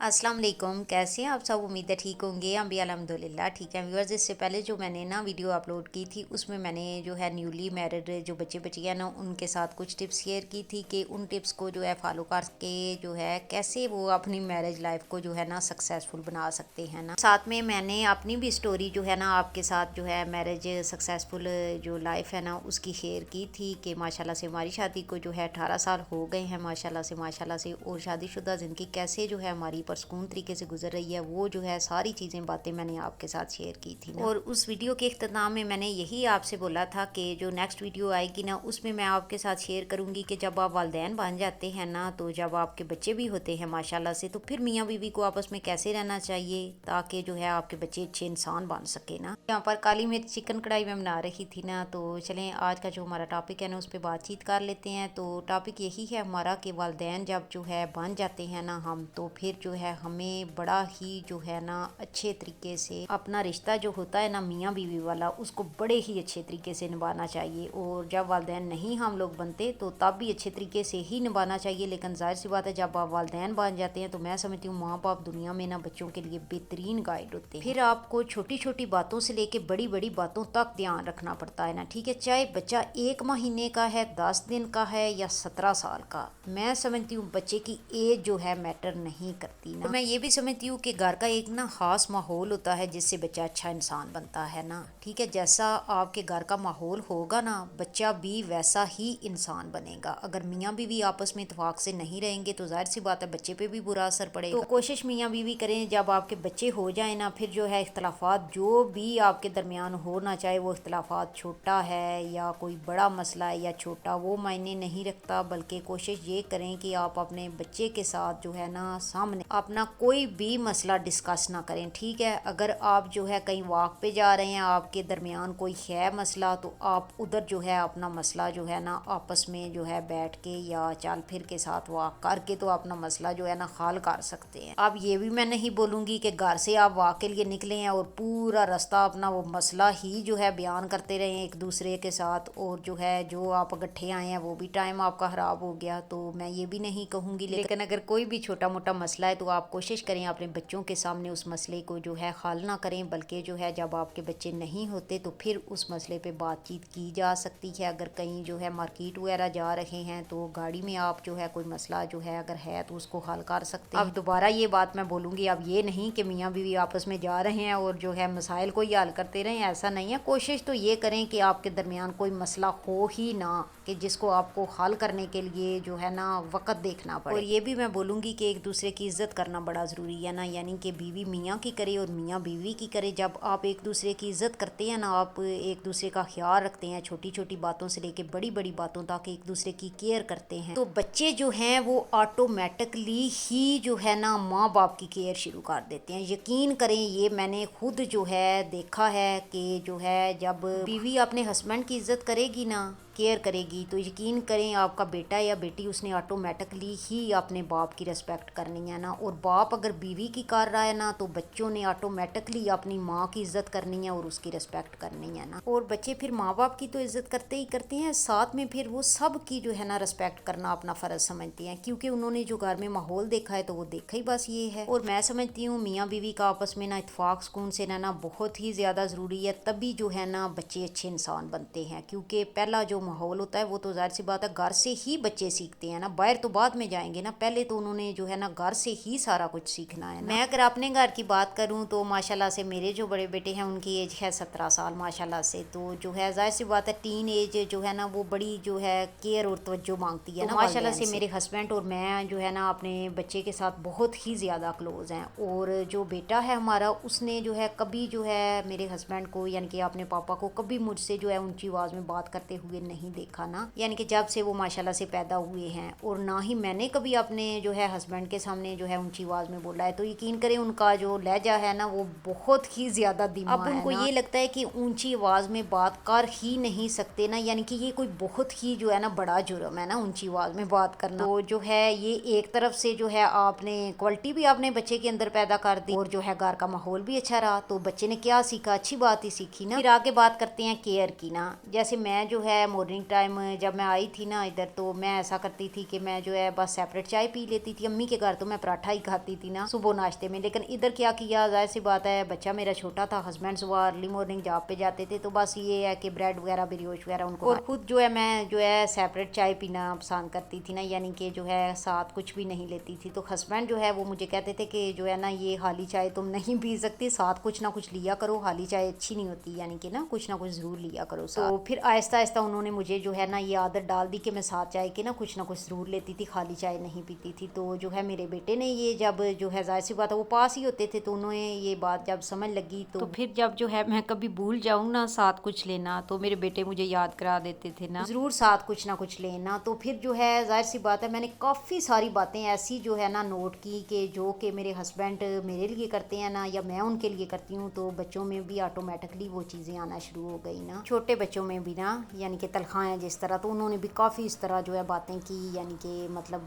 अस्सलाम वालेकुम। कैसे हैं आप सब? उम्मीद है ठीक होंगे। हम भी अल्हम्दुलिल्लाह ठीक हैं। व्यूअर्स, इससे पहले जो मैंने ना वीडियो अपलोड की थी उसमें मैंने जो है न्यूली मैरिड जो बच्चे बच्चियाँ ना उनके साथ कुछ टिप्स शेयर की थी कि उन टिप्स को जो है फॉलो करके जो है कैसे वो अपनी मैरिज लाइफ को जो है ना सक्सेसफुल बना सकते हैं ना। साथ में मैंने अपनी भी स्टोरी जो है ना आपके साथ जो है मैरिज सक्सेसफुल जो लाइफ है ना उसकी शेयर की थी कि माशाल्लाह से हमारी शादी को जो है 18 साल हो गए हैं माशाल्लाह से। और शादीशुदा ज़िंदगी कैसे जो है हमारी परसकून तरीके से गुजर रही है वो जो है सारी चीज़ें बातें मैंने आपके साथ शेयर की थी ना। और उस वीडियो के इख्तिताम में मैंने यही आपसे बोला था कि जो नेक्स्ट वीडियो आएगी ना उसमें मैं आपके साथ शेयर करूंगी कि जब आप वालिदैन बन जाते हैं ना, तो जब आपके बच्चे भी होते हैं माशाल्लाह से, तो फिर मियाँ बीवी को आपस में कैसे रहना चाहिए ताकि जो है आपके बच्चे अच्छे इंसान बन सके ना। यहाँ पर काली मिर्च चिकन कढ़ाई में बना रही थी ना, तो चलें आज का जो हमारा टॉपिक है ना उस पर बातचीत कर लेते हैं। तो टॉपिक यही है हमारा कि वालिदैन जब जो है बन जाते हैं ना हम, तो फिर जो है हमें बड़ा ही जो है ना अच्छे तरीके से अपना रिश्ता जो होता है ना मियाँ बीवी वाला उसको बड़े ही अच्छे तरीके से निभाना चाहिए। और जब वालिदैन नहीं हम लोग बनते तो तब भी अच्छे तरीके से ही निभाना चाहिए। लेकिन जाहिर सी बात है जब आप वालिदैन बन जाते हैं तो मैं समझती हूँ माँ बाप दुनिया में ना बच्चों के लिए बेहतरीन गाइड होते हैं। फिर आपको छोटी छोटी बातों से लेके बड़ी बड़ी बातों तक ध्यान रखना पड़ता है ना, ठीक है। चाहे बच्चा 1 महीने का है, 10 दिन का है या 17 साल का, मैं समझती हूँ बच्चे की एज जो है मैटर नहीं करती ना। तो मैं ये भी समझती हूँ कि घर का एक ना खास माहौल होता है जिससे बच्चा अच्छा इंसान बनता है ना, ठीक है। जैसा आपके घर का माहौल होगा ना बच्चा भी वैसा ही इंसान बनेगा। अगर मियाँ बीवी आपस में इत्तेफाक से नहीं रहेंगे तो जाहिर सी बात है बच्चे पे भी बुरा असर पड़ेगा। तो कोशिश मियाँ बीवी करें जब आपके बच्चे हो जाए ना, फिर जो है इख्तलाफात जो भी आपके दरमियान होना चाहे वो इख्तलाफात छोटा है या कोई बड़ा मसला है या छोटा, वो मायने नहीं रखता। बल्कि कोशिश ये करें कि आप अपने बच्चे के साथ जो है ना सामने अपना कोई भी मसला डिस्कस ना करें, ठीक है। अगर आप जो है कहीं वॉक पे जा रहे हैं, आपके दरमियान कोई है मसला, तो आप उधर जो है अपना मसला जो है ना आपस में जो है बैठ के या चल फिर के साथ वॉक करके तो अपना मसला जो है ना हल कर सकते हैं। अब ये भी मैं नहीं बोलूँगी कि घर से आप वॉक के लिए निकले हैं और पूरा रास्ता अपना वो मसला ही जो है बयान करते रहे एक दूसरे के साथ, और जो है जो आप इकट्ठे आए हैं वो भी टाइम आपका ख़राब हो गया। तो मैं ये भी नहीं कहूँगी, लेकिन अगर कोई भी छोटा मोटा मसला है तो आप कोशिश करें अपने बच्चों के सामने उस मसले को जो है हल ना करें, बल्कि जो है जब आपके बच्चे नहीं होते तो फिर उस मसले पे बातचीत की जा सकती है। अगर कहीं जो है मार्केट वगैरह जा रहे हैं तो गाड़ी में आप जो है कोई मसला जो है अगर है तो उसको हल कर सकते हैं। अब दोबारा ये बात मैं बोलूँगी, अब ये नहीं कि मियाँ बीवी आपस में जा रहे हैं और जो है मसाइल को ही हल करते रहें, ऐसा नहीं है। कोशिश तो ये करें कि आपके दरमियान कोई मसला हो ही ना कि जिसको आपको हल करने के लिए जो है ना वक्त देखना पड़े। और ये भी मैं बोलूँगी कि एक दूसरे की इज़्ज़त करना बड़ा ज़रूरी है ना, यानी कि बीवी मियाँ की करे और मियाँ बीवी की करे। जब आप एक दूसरे की इज़्ज़त करते हैं ना, आप एक दूसरे का ख्याल रखते हैं, छोटी छोटी बातों से लेके बड़ी बड़ी बातों तक एक दूसरे की केयर करते हैं, तो बच्चे जो हैं वो ऑटोमेटिकली ही जो है ना माँ बाप की केयर शुरू कर देते हैं। यकीन करें ये मैंने खुद जो है देखा है कि जो है जब बीवी अपने हस्बैंड की इज़्ज़त करेगी ना, केयर करेगी, तो यकीन करें आपका बेटा या बेटी उसने ऑटोमेटिकली ही अपने बाप की रिस्पेक्ट करनी है ना। और बाप अगर बीवी की कर रहा है ना तो बच्चों ने ऑटोमेटिकली अपनी माँ की इज़्ज़त करनी है और उसकी रिस्पेक्ट करनी है ना। और बच्चे फिर माँ बाप की तो इज़्ज़त करते ही करते हैं, साथ में फिर वो सब की जो है ना रिस्पेक्ट करना अपना फ़र्ज़ समझते हैं, क्योंकि उन्होंने जो घर में माहौल देखा है तो वो देखा ही बस ये है। और मैं समझती हूँ मियाँ बीवी का आपस में ना इत्तेफाक सुकून से रहना बहुत ही ज़्यादा ज़रूरी है, तभी जो है ना बच्चे अच्छे इंसान बनते हैं। क्योंकि पहला जो माहौल होता है वो तो ज़ाहिर सी बात है घर से ही बच्चे सीखते हैं ना, बाहर तो बाद में जाएंगे ना, पहले तो उन्होंने जो है ना घर से ही सारा कुछ सीखना है ना। मैं अगर अपने घर की बात करूं तो माशाल्लाह से मेरे जो बड़े बेटे हैं उनकी एज है 17 साल माशाल्लाह से। तो जो है ज़ाहिर सी बात है टीन एज जो है ना वो बड़ी जो है केयर और तवज्जो मांगती है ना माशाल्लाह से। मेरे हस्बैंड और मैं जो है ना अपने बच्चे के साथ बहुत ही ज़्यादा क्लोज़ हैं। और जो बेटा है हमारा उसने जो है कभी जो है मेरे हस्बैंड को यानी कि अपने पापा को कभी मुझसे जो है ऊंची आवाज़ में बात करते हुए नहीं देखा ना, यानी कि जब से वो माशाल्लाह से पैदा हुए हैं। और ना ही मैंने कभी अपने जो है हस्बैंड के सामने जो है ऊंची आवाज़ में बोला है। तो यकीन करें उनका जो लहजा है ना वो बहुत ही ज़्यादा धीमा है। अब उनको ये लगता है कि ऊंची आवाज़ में बात कर ही नहीं सकते ना, यानी कि ये कोई बहुत ही जो है ना बड़ा जुर्म है ना ऊंची आवाज़ में बात करना। तो जो है ये एक तरफ से जो है आपने क्वालिटी भी आपने बच्चे के अंदर पैदा कर दी और जो है घर का माहौल भी अच्छा रहा। तो बच्चे ने क्या सीखा, अच्छी बात ही सीखी ना। फिर आगे बात करते हैं केयर की ना। जैसे मैं जो है मॉर्निंग टाइम जब मैं आई थी ना इधर, तो मैं ऐसा करती थी कि मैं जो है बस सेपरेट चाय पी लेती थी। अम्मी के घर तो मैं पराठा ही खाती थी ना सुबह नाश्ते में, लेकिन इधर क्या किया, जाहिर सी बात है बच्चा मेरा छोटा था, हस्बैंड सुबह अर्ली मॉर्निंग जॉब पे जाते थे, तो बस ये है कि ब्रेड वगैरह ब्रियोच वगैरह उनको, और खुद जो है मैं जो है सेपरेट चाय पीना पसंद करती थी ना, यानी कि जो है साथ कुछ भी नहीं लेती थी। तो हस्बैंड जो है वो मुझे कहते थे कि जो है ना ये हाली चाय तुम नहीं पी सकती, साथ कुछ ना कुछ लिया करो, हाली चाय अच्छी नहीं होती, यानी कि ना कुछ ज़रूर लिया करो साथ। तो फिर आहिस्ता आहिस्ता उन्होंने मुझे जो है ना ये आदत डाल दी कि मैं साथ चाय के ना कुछ ज़रूर लेती थी, खाली चाय नहीं पीती थी। तो जो है मेरे बेटे ने ये जब जो है जाहिर सी बात है वो पास ही होते थे, तो उन्होंने ये बात जब समझ लगी तो फिर जब जो है मैं कभी भूल जाऊँ ना साथ कुछ लेना, तो मेरे बेटे मुझे याद करा देते थे ना ज़रूर साथ कुछ ना कुछ लेना। तो फिर जो है जाहिर सी बात है मैंने काफ़ी सारी बातें ऐसी जो है ना नोट की कि जो कि मेरे हस्बैंड मेरे लिए करते हैं ना या मैं उनके लिए करती हूँ, तो बच्चों में भी ऑटोमेटिकली वो चीज़ें आना शुरू हो गई ना, छोटे बच्चों में भी ना, यानी कि तलखाएँ जिस तरह, तो उन्होंने भी काफ़ी इस तरह जो है बातें की, यानी कि मतलब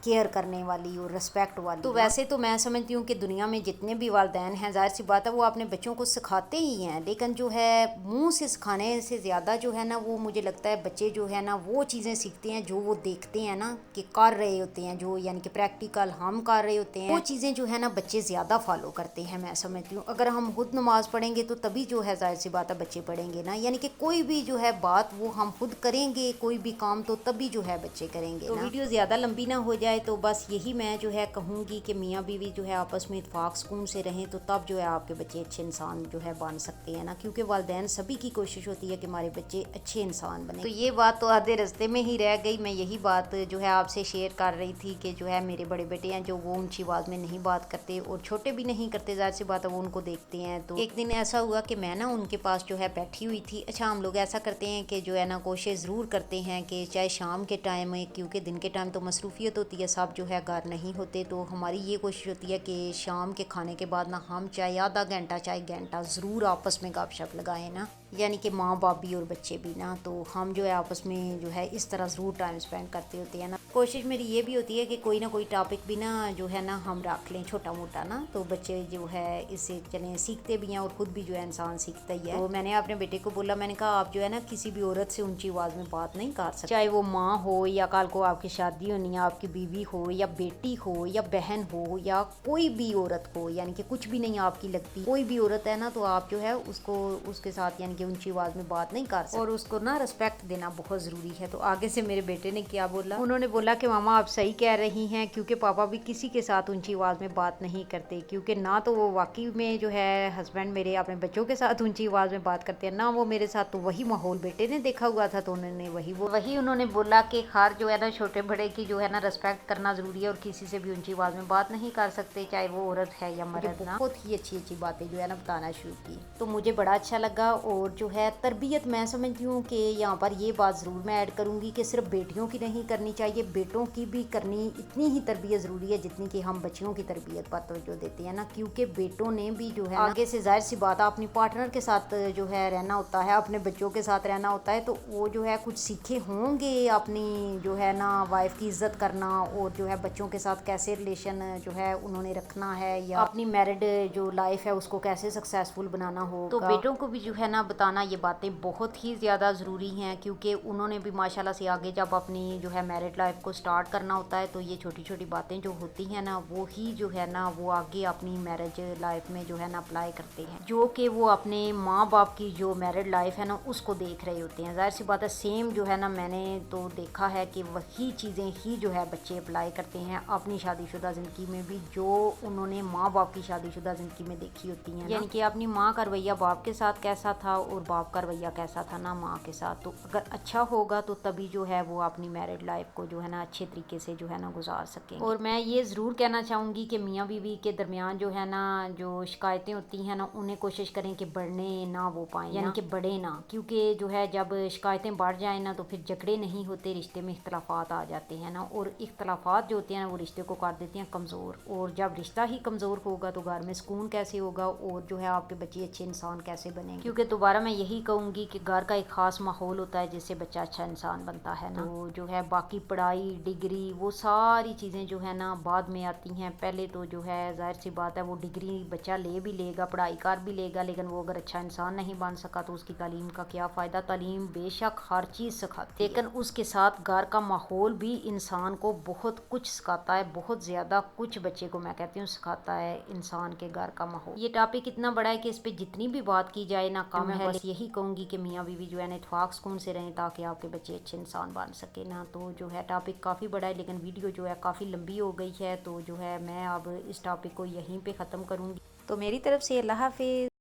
केयर करने वाली और रिस्पेक्ट वाली। तो वैसे तो मैं समझती हूँ कि दुनिया में जितने भी वालिदैन हैं जाहिर सी बात है वो अपने बच्चों को सिखाते ही हैं, लेकिन जो है मुँह से सिखाने से ज़्यादा जो है ना वो मुझे लगता है बच्चे जो है ना वो चीज़ें सीखते हैं जो वो देखते हैं ना कि कर रहे होते हैं, जो यानी कि प्रैक्टिकल हम कर रहे होते हैं, वो चीज़ें जो है ना बच्चे ज़्यादा फॉलो करते हैं। मैं समझती हूँ अगर हम खुद नमाज़ पढ़ेंगे तो तभी जो है जाहिर सी बात है बच्चे पढ़ेंगे ना, यानी कि कोई भी जो है बात वो हम खुद करेंगे, कोई भी काम तो तभी जो है बच्चे करेंगे। तो वीडियो ज़्यादा लंबी ना हो जाए तो बस यही मैं जो है कहूँगी कि मियाँ बीवी जो है आपस में इत्फाक सुकून से रहें, तो तब जो है आपके बच्चे अच्छे इंसान जो है बन सकते हैं ना, क्योंकि वालिदैन सभी की कोशिश होती है कि हमारे बच्चे अच्छे इंसान बने। तो ये बात तो आधे रास्ते में ही रह गई, मैं यही बात जो है आपसे शेयर कर रही थी कि जो है मेरे बड़े बेटे हैं जो वो ऊंची आवाज़ में नहीं बात करते और छोटे भी नहीं करते, जाहिर सी बात है वो उनको देखते हैं। तो एक दिन ऐसा हुआ कि मैं ना उनके पास जो है बैठी हुई थी। अच्छा हम लोग ऐसा करते हैं कि जो है ना कोशिश ज़रूर करते हैं कि चाहे शाम के टाइम में, क्योंकि दिन के टाइम तो मसरूफियत होती है, सब जो है घर नहीं होते, तो हमारी ये कोशिश होती है कि शाम के खाने के बाद ना हम चाहे आधा घंटा चाहे घंटा ज़रूर आपस में गपशप लगाएं ना, यानी कि माँ बाप भी और बच्चे भी ना, तो हम जो है आपस में जो है इस तरह ज़रूर टाइम स्पेंड करते होते हैं ना। कोशिश मेरी ये भी होती है कि कोई ना कोई टॉपिक भी ना जो है ना हम रख लें छोटा मोटा ना, तो बच्चे जो है इससे चलें सीखते भी हैं और ख़ुद भी जो है इंसान सीखता ही है। तो मैंने अपने बेटे को बोला, मैंने कहा आप जो है ना किसी भी औरत से ऊंची आवाज़ में बात नहीं कर सकते, चाहे वो माँ हो या कल को आपकी शादी होनी है, आपकी बीवी हो या बेटी हो या बहन हो या कोई भी औरत हो, यानी कि कुछ भी नहीं आपकी लगती कोई भी औरत है ना, तो आप जो है उसको उसके साथ यानी कि ऊंची आवाज़ में बात नहीं कर सकते और उसको ना रिस्पेक्ट देना बहुत ज़रूरी है। तो आगे से मेरे बेटे ने क्या बोला, उन्होंने बोला कि मामा आप सही कह रही हैं, क्योंकि पापा भी किसी के साथ ऊंची आवाज़ में बात नहीं करते, क्योंकि ना तो वो वाकई में जो है हस्बैंड मेरे अपने बच्चों के साथ ऊंची आवाज़ में बात करते हैं, ना वो मेरे साथ, तो वही माहौल बेटे ने देखा हुआ था, तो उन्होंने वही उन्होंने बोला कि हर जो है ना छोटे बड़े की जो है ना रिस्पेक्ट करना ज़रूरी है और किसी से भी ऊंची आवाज़ में बात नहीं कर सकते, चाहे वो औरत है या मर्द ना। बहुत ही अच्छी बातें जो है ना बताना शुरू की, तो मुझे बड़ा अच्छा लगा। और जो है तरबियत मैं समझती हूँ कि यहाँ पर ये बात ज़रूर मैं ऐड करूँगी कि सिर्फ बेटियों की नहीं करनी चाहिए, बेटों की भी करनी इतनी ही तरबियत ज़रूरी है जितनी कि हम बच्चियों की तरबियत पर तवज्जो देते हैं ना, क्योंकि बेटों ने भी जो है आगे से जाहिर सी बात है अपनी पार्टनर के साथ जो है रहना होता है, अपने बच्चों के साथ रहना होता है, तो वो जो है कुछ सीखे होंगे अपनी जो है ना वाइफ की इज़्ज़त करना और जो है बच्चों के साथ कैसे रिलेशन जो है उन्होंने रखना है या अपनी मैरिड जो लाइफ है उसको कैसे सक्सेसफुल बनाना हो। तो बेटों को भी जो है ना बताना ये बातें बहुत ही ज़्यादा ज़रूरी हैं, क्योंकि उन्होंने भी माशाल्लाह से आगे जब अपनी जो है मैरिड लाइफ को स्टार्ट करना होता है, तो ये छोटी छोटी बातें जो होती हैं ना वो ही जो है ना वो आगे अपनी मैरिज लाइफ में जो है ना अप्लाई करते हैं, जो कि वो अपने माँ बाप की जो मैरिड लाइफ है ना उसको देख रहे होते हैं। जाहिर सी बात है सेम जो है ना मैंने तो देखा है कि वही चीज़ें ही जो है बच्चे अप्लाई करते हैं अपनी शादीशुदा ज़िंदगी में भी, जो उन्होंने माँ बाप की शादीशुदा ज़िंदगी में देखी होती हैं, यानी कि अपनी माँ का रवैया बाप के साथ कैसा था और बाप का रवैया कैसा था ना माँ के साथ, तो अगर अच्छा होगा तो तभी जो है वो अपनी मैरिड लाइफ को जो है ना अच्छे तरीके से जो है ना गुजार सकेंगे। और मैं ये ज़रूर कहना चाहूँगी कि मियाँ बीवी के दरमियान जो है ना जो शिकायतें होती हैं ना उन्हें कोशिश करें कि बढ़ने ना वो पाएँ, यानी कि बढ़े ना, क्योंकि जो है जब शिकायतें बढ़ जाए ना तो फिर झगड़े नहीं होते, रिश्ते में इख्तलाफात आ जाते हैं ना, और इख्तलाफात जो होते हैं ना वो रिश्ते को कर देते हैं कमज़ोर, और जब रिश्ता ही कमज़ोर होगा तो घर में सुकून कैसे होगा और जो है आपके बच्चे अच्छे इंसान कैसे बनेंगे। क्योंकि दोबारा मैं यही कहूँगी कि घर का एक ख़ास माहौल होता है जिससे बच्चा अच्छा इंसान बनता है ना, तो जो है बाकी पढ़ाई پڑھائی ڈگری وہ ساری چیزیں جو ہے نا بعد میں آتی ہیں. پہلے تو جو ہے ظاہر سی بات ہے وہ ڈگری بچہ لے بھی لے گا, پڑھائی کر بھی لے گا, لیکن وہ اگر اچھا انسان نہیں بن سکا تو اس کی تعلیم کا کیا فائدہ. تعلیم بے شک ہر چیز سکھاتی ہے, لیکن اس کے ساتھ گھر کا ماحول بھی انسان کو بہت کچھ سکھاتا ہے, بہت زیادہ کچھ بچے کو میں کہتی ہوں سکھاتا ہے انسان کے گھر کا ماحول. یہ ٹاپک اتنا بڑا ہے کہ اس پہ جتنی بھی بات کی جائے نا کم ہے. بس یہی کہوں گی کہ میاں بیوی جو ہے نا اتفاق سکون سے رہیں تاکہ آپ کے بچے اچھے انسان بن سکے نا. تو جو ہے ٹاپک کافی بڑا ہے لیکن ویڈیو جو ہے کافی لمبی ہو گئی ہے, تو جو ہے میں اب اس ٹاپک کو یہیں پہ ختم کروں گی. تو میری طرف سے اللہ حافظ.